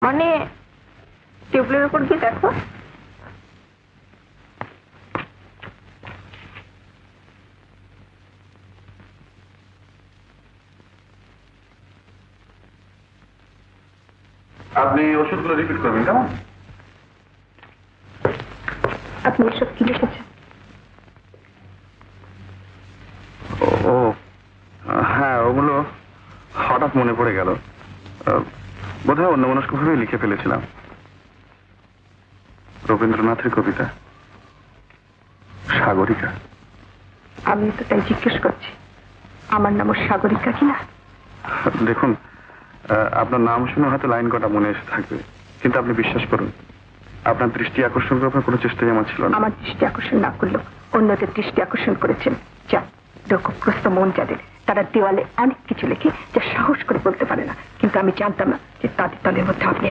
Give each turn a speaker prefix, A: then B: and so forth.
A: মানে টেবিলের উপর গিয়ে দেখো।
B: আপনি ওষুধগুলো রিপিট করবেন কেমন?
A: আপনি এসব কি লিখেছেন?
B: ও হ্যাঁ, ওগুলো হঠাৎ মনে পড়ে গেল। বোধহয় অন্যমনস্কভাবে লিখে ফেলেছিলাম। রবীন্দ্রনাথের কবিতা সাগরিকা।
A: আমি তো তাই জিজ্ঞেস করছি, আমার নামও সাগরিকা কিনা।
B: দেখুন, আপনার নাম শুনে হয়তো লাইন কটা মনে এসে থাকবে, কিন্তু আপনি বিশ্বাস করুন, আপনার দৃষ্টি আকর্ষণ করার কোনো চেষ্টাই আমার ছিল না।
A: আমার দৃষ্টি আকর্ষণ না করলেও অন্যদের দৃষ্টি আকর্ষণ করেছেন। যা দুঃখগ্রস্ত মন যাদের, তারা দেওয়ালে অনেক কিছু লেখে যা সাহস করে বলতে পারে না, কিন্তু আমি জানতাম না যে তাদের দলের মধ্যে আপনি